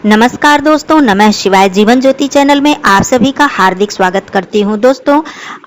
नमस्कार दोस्तों, नमः शिवाय। जीवन ज्योति चैनल में आप सभी का हार्दिक स्वागत करती हूं। दोस्तों,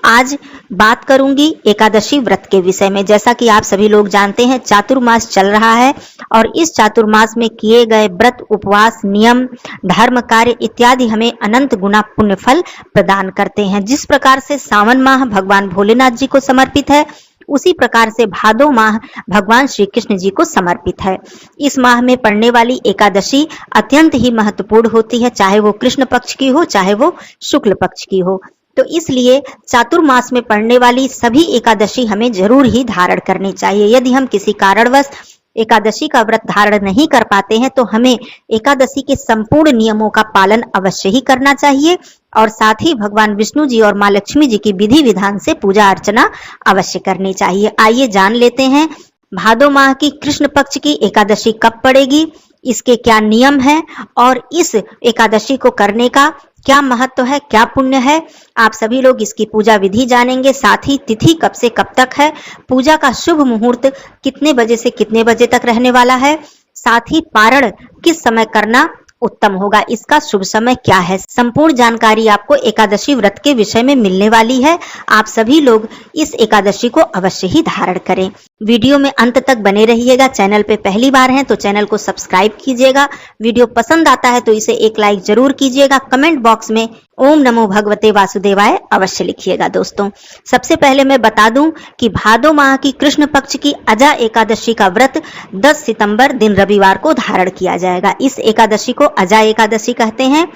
आज बात करूंगी एकादशी व्रत के विषय में। जैसा कि आप सभी लोग जानते हैं, चातुर्मास चल रहा है और इस चातुर्मास में किए गए व्रत, उपवास, नियम, धर्म कार्य इत्यादि हमें अनंत गुना पुण्य फल प्रदान करते हैं। जिस प्रकार से सावन माह भगवान भोलेनाथ जी को समर्पित है, उसी प्रकार से भादो माह भगवान श्री कृष्ण जी को समर्पित है। इस माह में पड़ने वाली एकादशी अत्यंत ही महत्वपूर्ण होती है, चाहे वो कृष्ण पक्ष की हो, चाहे वो शुक्ल पक्ष की हो। तो इसलिए चातुर्मास में पड़ने वाली सभी एकादशी हमें जरूर ही धारण करनी चाहिए। यदि हम किसी कारणवश एकादशी का व्रत धारण नहीं कर पाते हैं तो हमें एकादशी के संपूर्ण नियमों का पालन अवश्य ही करना चाहिए और साथ ही भगवान विष्णु जी और मां लक्ष्मी जी की विधि विधान से पूजा अर्चना अवश्य करनी चाहिए। आइए जान लेते हैं भादो माह की कृष्ण पक्ष की एकादशी कब पड़ेगी, इसके क्या नियम है और इस एकादशी को करने का क्या महत्व है, क्या पुण्य है। आप सभी लोग इसकी पूजा विधि जानेंगे। साथ ही तिथि कब से कब तक है, पूजा का शुभ मुहूर्त कितने बजे से कितने बजे तक रहने वाला है, साथ ही पारण किस समय करना उत्तम होगा, इसका शुभ समय क्या है। संपूर्ण जानकारी आपको एकादशी व्रत के विषय में मिलने वाली है। आप सभी लोग इस एकादशी को अवश्य ही धारण करें। वीडियो में अंत तक बने रहिएगा। चैनल पे पहली बार हैं तो चैनल को सब्सक्राइब कीजिएगा। वीडियो पसंद आता है तो इसे एक लाइक जरूर कीजिएगा। कमेंट बॉक्स में ओम नमो भगवते वासुदेवाय अवश्य लिखिएगा। दोस्तों, सबसे पहले मैं बता दूं कि भादो माह की कृष्ण पक्ष की अजा एकादशी का व्रत 10 सितंबर दिन रविवार को धारण किया जाएगा। इस एकादशी को अजा एकादशी कहते हैं।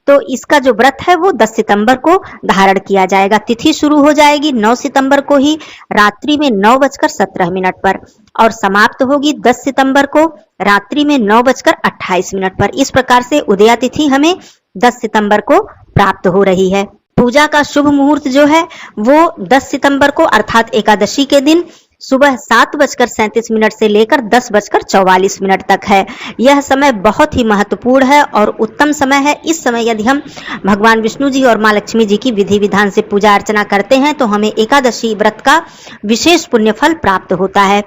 तो इसका जो व्रत है वो 10 सितंबर को धारण किया जाएगा। तिथि शुरू हो जाएगी 9 सितंबर को ही रात्रि में 9:17 पर और समाप्त होगी 10 सितंबर को रात्रि में 9:28 पर। इस प्रकार से उदया तिथि हमें 10 सितंबर को प्राप्त हो रही है। पूजा का शुभ मुहूर्त जो है वो 10 सितंबर को अर्थात एकादशी के दिन सुबह 7:37 से लेकर 10:44 तक है। यह समय बहुत ही महत्वपूर्ण है और उत्तम समय है। इस समय यदि हम भगवान विष्णु जी और मां लक्ष्मी जी की विधि विधान से पूजा अर्चना करते हैं तो हमें एकादशी व्रत का विशेष पुण्य फल प्राप्त होता है।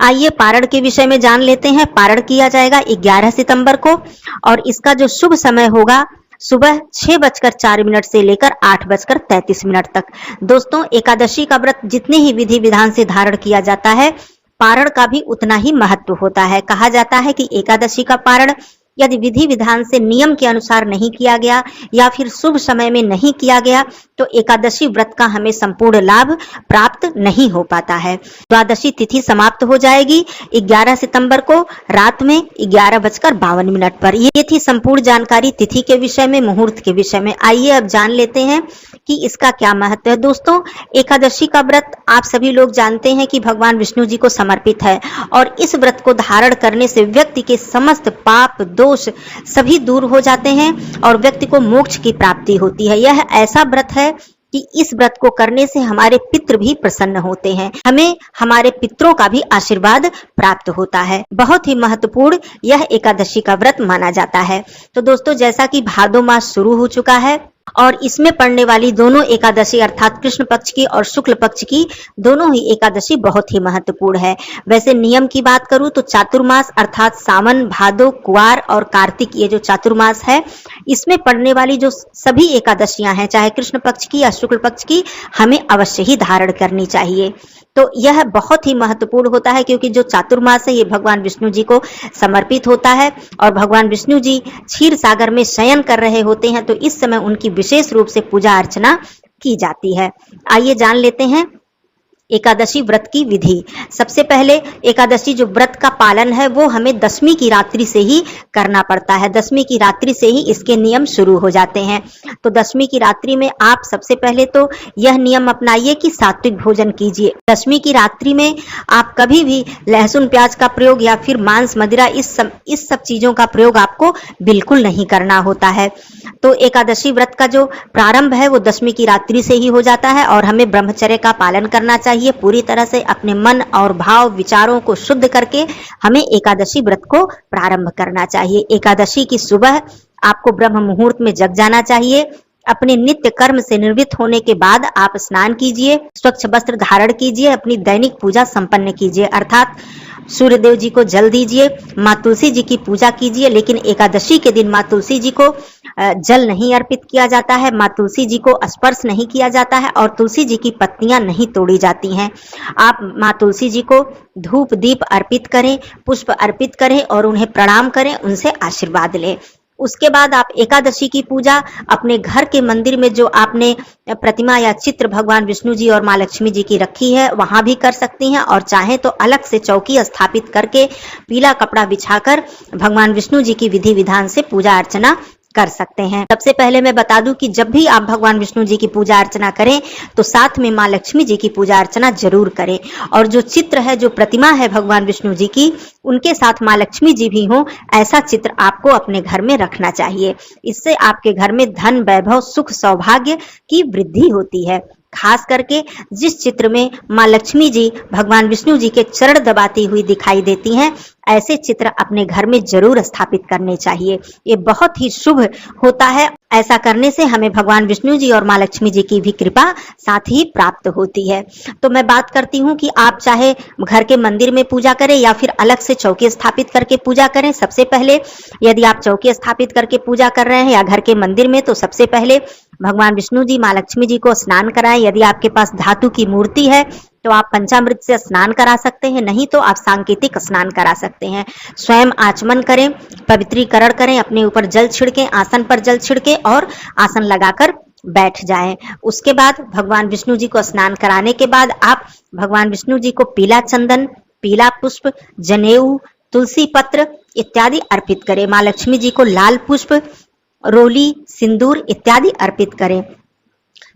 आइए पारण के विषय में जान लेते हैं। पारण किया जाएगा 11 सितंबर को और इसका जो शुभ समय होगा सुबह 6:04 से लेकर 8:33 तक। दोस्तों, एकादशी का व्रत जितने ही विधि विधान से धारण किया जाता है, पारण का भी उतना ही महत्व होता है। कहा जाता है कि एकादशी का पारण यदि विधि विधान से नियम के अनुसार नहीं किया गया या फिर शुभ समय में नहीं किया गया तो एकादशी व्रत का हमें संपूर्ण लाभ प्राप्त नहीं हो पाता है। द्वादशी तिथि समाप्त हो जाएगी 11 सितंबर को रात में 11:52 पर। ये थी संपूर्ण जानकारी तिथि के विषय में, मुहूर्त के विषय में। आइए अब जान लेते हैं कि इसका क्या महत्व है। दोस्तों, एकादशी का व्रत आप सभी लोग जानते हैं कि भगवान विष्णु जी को समर्पित है और इस व्रत को धारण करने से व्यक्ति के समस्त पाप दोष सभी दूर हो जाते हैं और व्यक्ति को मोक्ष की प्राप्ति होती है। यह ऐसा व्रत है कि इस व्रत को करने से हमारे पितृ भी प्रसन्न होते हैं, हमें हमारे पितरों का भी आशीर्वाद प्राप्त होता है। बहुत ही महत्वपूर्ण यह एकादशी का व्रत माना जाता है। तो दोस्तों, जैसा कि भादो मास शुरू हो चुका है और इसमें पड़ने वाली दोनों एकादशी अर्थात कृष्ण पक्ष की और शुक्ल पक्ष की दोनों ही एकादशी बहुत ही महत्वपूर्ण है। वैसे नियम की बात करूं तो चातुर्मास अर्थात सावन, भादो, कुवार और कार्तिक, ये जो चातुर्मास है, इसमें पड़ने वाली जो सभी एकादशियां हैं, चाहे कृष्ण पक्ष की या शुक्ल पक्ष की, हमें अवश्य ही धारण करनी चाहिए। तो यह बहुत ही महत्वपूर्ण होता है क्योंकि जो चातुर्मास है ये भगवान विष्णु जी को समर्पित होता है और भगवान विष्णु जी क्षीर सागर में शयन कर रहे होते हैं, तो इस समय उनकी विशेष रूप से पूजा अर्चना की जाती है। आइए जान लेते हैं एकादशी व्रत की विधि। सबसे पहले एकादशी जो व्रत का पालन है वो हमें दशमी की रात्रि से ही करना पड़ता है। दशमी की रात्रि से ही इसके नियम शुरू हो जाते हैं। तो दशमी की रात्रि में आप सबसे पहले तो यह नियम अपनाइए कि सात्विक भोजन कीजिए। दशमी की रात्रि में आप कभी भी लहसुन प्याज का प्रयोग या फिर मांस मदिरा इस सब चीजों का प्रयोग आपको बिल्कुल नहीं करना होता है। तो एकादशी व्रत का जो प्रारंभ है वो दशमी की रात्रि से ही हो जाता है और हमें ब्रह्मचर्य का पालन करना चाहिए। पूरी तरह से अपने मन और भाव विचारों को शुद्ध करके हमें एकादशी व्रत को प्रारंभ करना चाहिए। एकादशी की सुबह आपको ब्रह्म मुहूर्त में जग जाना चाहिए। अपने नित्य कर्म से निवृत्त होने के बाद आप स्नान कीजिए, स्वच्छ वस्त्र धारण कीजिए, अपनी दैनिक पूजा संपन्न कीजिए। अर्थात सूर्यदेव जी को जल दीजिए, माँ तुलसी जी की पूजा कीजिए। लेकिन एकादशी के दिन माँ तुलसी जी को जल नहीं अर्पित किया जाता है, माँ तुलसी जी को स्पर्श नहीं किया जाता है और तुलसी जी की पत्तियां नहीं तोड़ी जाती हैं। आप माँ तुलसी जी को धूप दीप अर्पित करें, पुष्प अर्पित करें और उन्हें प्रणाम करें, उनसे आशीर्वाद लें। उसके बाद आप एकादशी की पूजा अपने घर के मंदिर में जो आपने प्रतिमा या चित्र भगवान विष्णु जी और माँ लक्ष्मी जी की रखी है वहां भी कर सकती हैं, और चाहे तो अलग से चौकी स्थापित करके पीला कपड़ा बिछाकर भगवान विष्णु जी की विधि विधान से पूजा अर्चना कर सकते हैं। सबसे पहले मैं बता दूं कि जब भी आप भगवान विष्णु जी की पूजा अर्चना करें तो साथ में माँ लक्ष्मी जी की पूजा अर्चना जरूर करें, और जो चित्र है, जो प्रतिमा है भगवान विष्णु जी की, उनके साथ माँ लक्ष्मी जी भी हो, ऐसा चित्र आपको अपने घर में रखना चाहिए। इससे आपके घर में धन, वैभव, सुख, सौभाग्य की वृद्धि होती है। खास करके जिस चित्र में माँ लक्ष्मी जी भगवान विष्णु जी के चरण दबाती हुई दिखाई देती हैं, ऐसे चित्र अपने घर में जरूर स्थापित करने चाहिए। ये बहुत ही शुभ होता है। ऐसा करने से हमें भगवान विष्णु जी और माँ लक्ष्मी जी की भी कृपा साथ ही प्राप्त होती है। तो मैं बात करती हूँ कि आप चाहे घर के मंदिर में पूजा करें या फिर अलग से चौकी स्थापित करके पूजा करें। सबसे पहले यदि आप चौकी स्थापित करके पूजा कर रहे हैं या घर के मंदिर में, तो सबसे पहले भगवान विष्णु जी, माँ लक्ष्मी जी को स्नान कराएं। यदि आपके पास धातु की मूर्ति है तो आप पंचामृत से स्नान करा सकते हैं, नहीं तो आप सांकेतिक स्नान करा सकते हैं। स्वयं आचमन करें, पवित्रीकरण करें, अपने ऊपर जल छिड़कें, आसन पर जल छिड़के और आसन लगाकर बैठ जाएं। उसके बाद भगवान विष्णु जी को स्नान कराने के बाद आप भगवान विष्णु जी को पीला चंदन, पीला पुष्प, जनेऊ, तुलसी पत्र इत्यादि अर्पित करें। माँ लक्ष्मी जी को लाल पुष्प, रोली, सिंदूर इत्यादि अर्पित करें।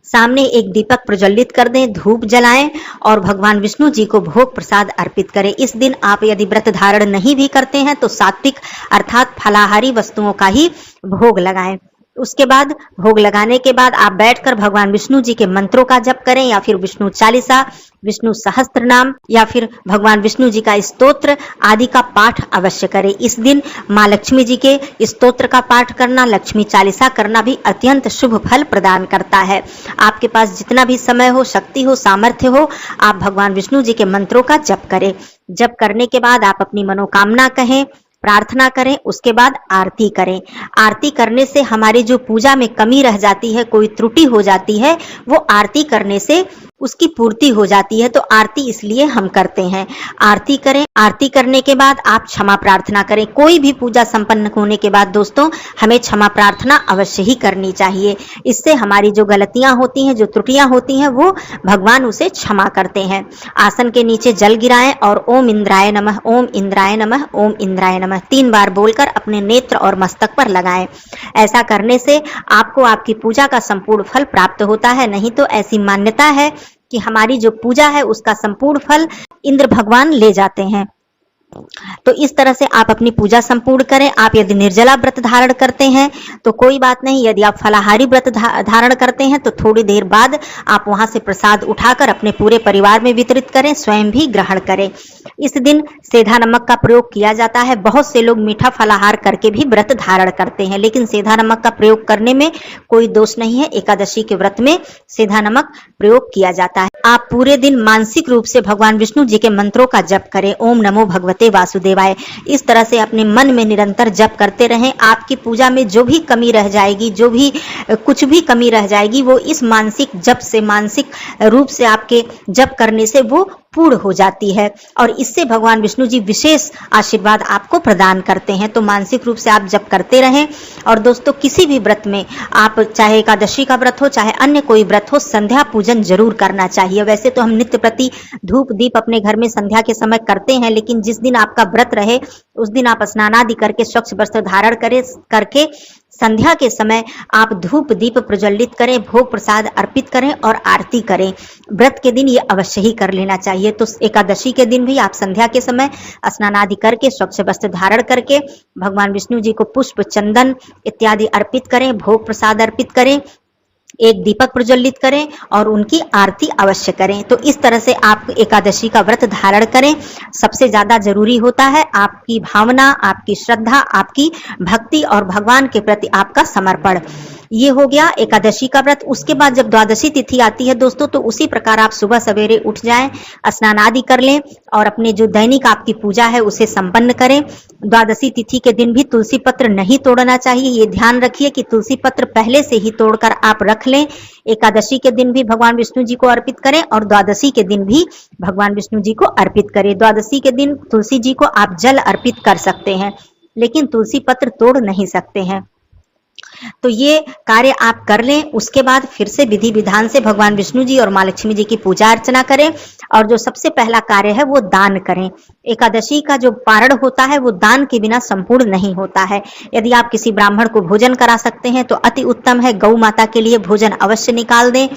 सामने एक दीपक प्रज्वलित कर दें, धूप जलाएं और भगवान विष्णु जी को भोग प्रसाद अर्पित करें। इस दिन आप यदि व्रत धारण नहीं भी करते हैं तो सात्विक अर्थात फलाहारी वस्तुओं का ही भोग लगाएं। उसके बाद भोग लगाने के बाद आप बैठकर भगवान विष्णु जी के मंत्रों का जप करें, या फिर विष्णु चालीसा, विष्णु सहस्त्र नाम या फिर भगवान विष्णु जी का स्तोत्र आदि का पाठ अवश्य करें। इस दिन माँ लक्ष्मी जी के स्तोत्र का पाठ करना, लक्ष्मी चालीसा करना भी अत्यंत शुभ फल प्रदान करता है। आपके पास जितना भी समय हो, शक्ति हो, सामर्थ्य हो, आप भगवान विष्णु जी के मंत्रों का जप करें। जप करने के बाद आप अपनी मनोकामना कहें, प्रार्थना करें। उसके बाद आरती करें। आरती करने से हमारी जो पूजा में कमी रह जाती है, कोई त्रुटि हो जाती है, वो आरती करने से उसकी पूर्ति हो जाती है। तो आरती इसलिए हम करते हैं। आरती करें। आरती करने के बाद आप क्षमा प्रार्थना करें। कोई भी पूजा संपन्न होने के बाद दोस्तों हमें क्षमा प्रार्थना अवश्य ही करनी चाहिए। इससे हमारी जो गलतियां होती हैं, जो त्रुटियां होती हैं, वो भगवान उसे क्षमा करते हैं। आसन के नीचे जल गिराएं और ओम इंद्राय नमः, ओम इंद्राय नमः, ओम इंद्राय नमः 3 बार बोलकर अपने नेत्र और मस्तक पर लगाएं। ऐसा करने से आपको आपकी पूजा का संपूर्ण फल प्राप्त होता है। नहीं तो ऐसी मान्यता है कि हमारी जो पूजा है उसका संपूर्ण फल इंद्र भगवान ले जाते हैं। तो इस तरह से आप अपनी पूजा संपूर्ण करें। आप यदि निर्जला व्रत धारण करते हैं तो कोई बात नहीं। यदि आप फलाहारी व्रत धारण करते हैं तो थोड़ी देर बाद आप वहां से प्रसाद उठाकर अपने पूरे परिवार में वितरित करें, स्वयं भी ग्रहण करें। इस दिन सेंधा नमक का प्रयोग किया जाता है। बहुत से लोग मीठा फलाहार करके भी व्रत धारण करते हैं, लेकिन सेंधा नमक का प्रयोग करने में कोई दोष नहीं है। एकादशी के व्रत में सेंधा नमक प्रयोग किया जाता है। आप पूरे दिन मानसिक रूप से भगवान विष्णु जी के मंत्रों का जप करें। ओम नमो भगवते वासुदेवाय। इस तरह से अपने मन में निरंतर जप करते रहें। आपकी पूजा में जो भी कमी रह जाएगी, जो भी कुछ भी कमी रह जाएगी, वो इस मानसिक जप से, मानसिक रूप से आपके जप करने से वो पूर्ण हो जाती है, और इससे भगवान विष्णु जी विशेष आशीर्वाद आपको प्रदान करते हैं। तो मानसिक रूप से आप जप करते रहें। और दोस्तों किसी भी व्रत में आप, चाहे एकादशी का व्रत हो, चाहे अन्य कोई व्रत हो, संध्या पूजन जरूर करना चाहिए। वैसे तो हम नित्य प्रति धूप दीप अपने घर में संध्या के समय करते हैं, लेकिन जिस दिन आपका व्रत रहे उस दिन आप स्नान आदि करके स्वच्छ वस्त्र धारण करके संध्या के समय आप धूप दीप प्रज्वलित करें, भोग प्रसाद अर्पित करें और आरती करें। व्रत के दिन ये अवश्य ही कर लेना चाहिए। तो एकादशी के दिन भी आप संध्या के समय स्नान आदि करके, स्वच्छ वस्त्र धारण करके भगवान विष्णु जी को पुष्प, चंदन इत्यादि अर्पित करें, भोग प्रसाद अर्पित करें, एक दीपक प्रज्वलित करें और उनकी आरती अवश्य करें। तो इस तरह से आप एकादशी का व्रत धारण करें। सबसे ज्यादा जरूरी होता है आपकी भावना, आपकी श्रद्धा, आपकी भक्ति और भगवान के प्रति आपका समर्पण। ये हो गया एकादशी का व्रत। उसके बाद जब द्वादशी तिथि आती है दोस्तों, तो उसी प्रकार आप सुबह सवेरे उठ जाएं, स्नान आदि कर लें और अपने जो दैनिक आपकी पूजा है उसे संपन्न करें। द्वादशी तिथि के दिन भी तुलसी पत्र नहीं तोड़ना चाहिए। ये ध्यान रखिए कि तुलसी पत्र पहले से ही तोड़कर आप रख लें। एकादशी के दिन भी भगवान विष्णु जी को अर्पित करें और द्वादशी के दिन भी भगवान विष्णु जी को अर्पित करें। द्वादशी के दिन तुलसी जी को आप जल अर्पित कर सकते हैं, लेकिन तुलसी पत्र तोड़ नहीं सकते हैं। तो ये कार्य आप कर लें। उसके बाद फिर से विधि विधान से भगवान विष्णु जी और माँ लक्ष्मी जी की पूजा अर्चना करें और जो सबसे पहला कार्य है वो दान करें। एकादशी का जो पारण होता है वो दान के बिना संपूर्ण नहीं होता है। यदि आप किसी ब्राह्मण को भोजन करा सकते हैं तो अति उत्तम है। गौ माता के लिए भोजन अवश्य निकाल दें।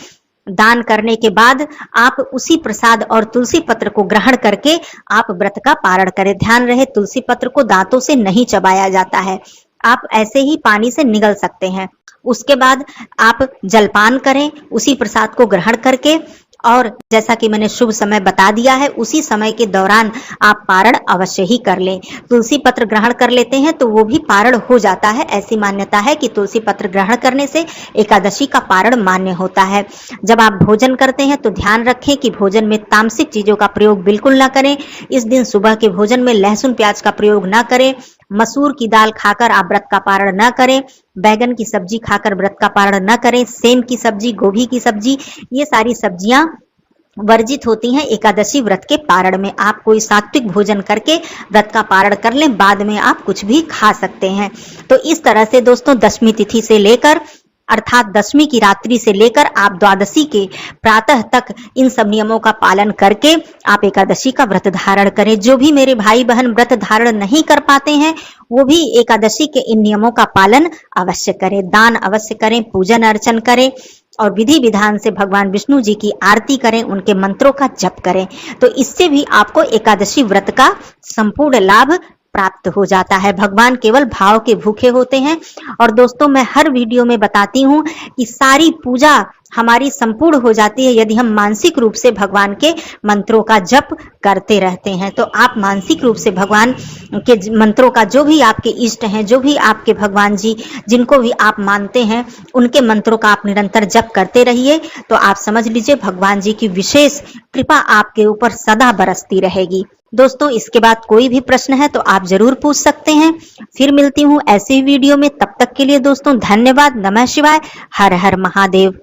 दान करने के बाद आप उसी प्रसाद और तुलसी पत्र को ग्रहण करके आप व्रत का पारण करें। ध्यान रहे, तुलसी पत्र को दांतों से नहीं चबाया जाता है, आप ऐसे ही पानी से निगल सकते हैं। उसके बाद आप जलपान करें उसी प्रसाद को ग्रहण करके, और जैसा कि मैंने शुभ समय बता दिया है उसी समय के दौरान आप पारण अवश्य ही कर लें। तुलसी पत्र ग्रहण कर लेते हैं तो वो भी पारण हो जाता है। ऐसी मान्यता है कि तुलसी पत्र ग्रहण करने से एकादशी का पारण मान्य होता है। जब आप भोजन करते हैं तो ध्यान रखें कि भोजन में तामसिक चीजों का प्रयोग बिल्कुल ना करें। इस दिन सुबह के भोजन में लहसुन प्याज का प्रयोग ना करें। मसूर की दाल खाकर आप व्रत का पारण न करें। बैगन की सब्जी खाकर व्रत का पारण न करें। सेम की सब्जी, गोभी की सब्जी, ये सारी सब्जियां वर्जित होती हैं एकादशी व्रत के पारण में। आप कोई सात्विक भोजन करके व्रत का पारण कर लें, बाद में आप कुछ भी खा सकते हैं। तो इस तरह से दोस्तों दशमी तिथि से लेकर अर्थात दशमी की रात्रि से लेकर आप द्वादशी के प्रातः तक इन सब नियमों का पालन करके आप एकादशी का व्रत धारण करें। जो भी मेरे भाई बहन व्रत धारण नहीं कर पाते हैं वो भी एकादशी के इन नियमों का पालन अवश्य करें। दान अवश्य करें, पूजन अर्चन करें और विधि विधान से भगवान विष्णु जी की आरती करें, उनके मंत्रों का जप करें। तो इससे भी आपको एकादशी व्रत का संपूर्ण लाभ प्राप्त हो जाता है। भगवान केवल भाव के भूखे होते हैं। और दोस्तों मैं हर वीडियो में बताती हूँ कि सारी पूजा हमारी संपूर्ण हो जाती है यदि हम मानसिक रूप से भगवान के मंत्रों का जप करते रहते हैं। तो आप मानसिक रूप से भगवान के मंत्रों का, जो भी आपके इष्ट हैं, जो भी आपके भगवान जी जिनको भी आप मानते हैं, उनके मंत्रों का आप निरंतर जप करते रहिए। तो आप समझ लीजिए भगवान जी की विशेष कृपा आपके ऊपर सदा बरसती रहेगी। दोस्तों इसके बाद कोई भी प्रश्न है तो आप जरूर पूछ सकते हैं। फिर मिलती हूँ ऐसे ही वीडियो में, तब तक के लिए दोस्तों धन्यवाद। नमः शिवाय, हर हर महादेव।